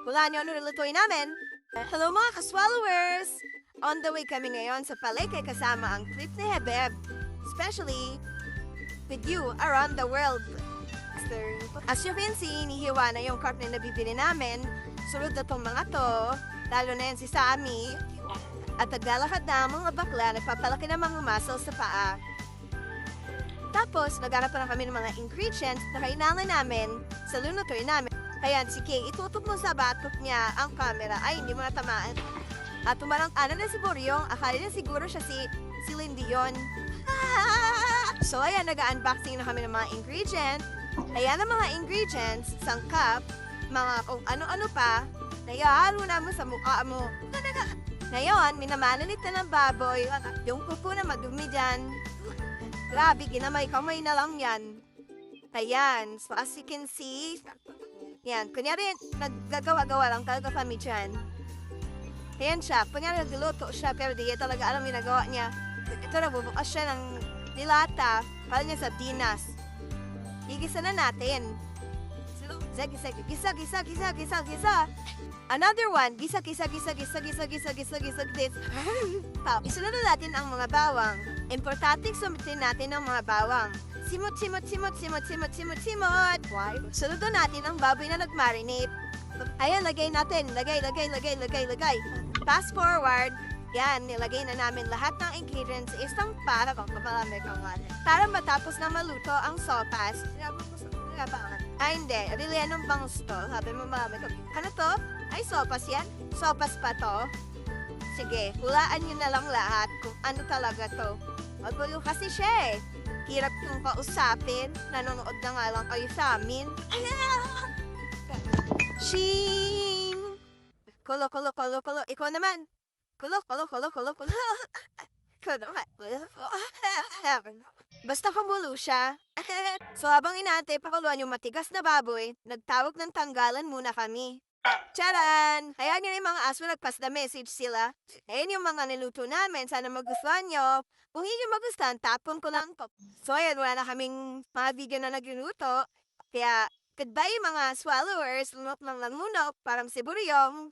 Wala niyo ano nilutuin namin. Hello mga ka-swallowers! On the way kami ngayon sa palengke kasama ang trip ni Hebeb. Especially with you around the world. As you can see, nihiwa na yung cart na nabibili namin. Sunod na tong mga to, lalo na yan si Sammy. At naglalakad na ang mga bakla, nagpapalaki ng mga muscles sa paa. Tapos, naghanap pa lang kami ng mga ingredients na kailangan namin sa lunutuin namin. Kaya si Kay, itutok mo sa batok niya ang camera. Ay, hindi mo natamaan. At tumarang ano na si Boryong, akala niya siguro siya si Lindy yun. So, ayan, nag-unboxing na kami ng mga ingredients. Ayan ang mga ingredients, sangkap, mga kung ano-ano pa, nayahalo na mo sa mukha mo. Ngayon, minamalinit na ng baboy, yung kuko na madumi dyan. Grabe, ginamay-kamay na lang yan. Ayan, so as you can see, yan, kunyari, naggagawa-gawa lang talaga kami dyan. Ayan siya, kunyari nagluto siya, pero di talaga alam yung nagawa niya. Ito, nabubukas siya ng dilata, para niya sa dinas. Gigisa na natin. Gisa. Another one, gisa this. Isunod na natin ang mga bawang. Importante sumitin natin ang mga bawang. Simot. Why? Sunod na natin ang baboy na nag-marinate. Ayan, lagay natin. Lagay. Fast forward. Yan, nilagay na namin lahat ng ingredients sa isang para para matapos na maluto ang sopas. Ay, hindi. Really, anong bangus to? Sabi mo marami to. Ano to? Ay, sopas yan? Sopas pa to? Sige, hulaan nyo na lang lahat kung ano talaga to. Magulo kasi siya eh. Hirap kong kausapin. Nanonood na nga lang kayo sa amin. Shing! Kulo. Ikaw naman. Kulo. Ikaw naman. Basta kumulo siya. So habang inaantay pakuluan yung matigas na baboy, nagtawag ng tanggalan muna kami. Charan! Ayan yun yung mga aso nagpas na message sila. Ayan yung mga niluto namin. Sana magustuhan nyo. Kung hindi nyo magustuhan, tapon ko lang to. So ayan, wala na kaming mga video na nagluluto. Kaya, goodbye mga swallowers. Lunok lang muna. Parang si Buryong.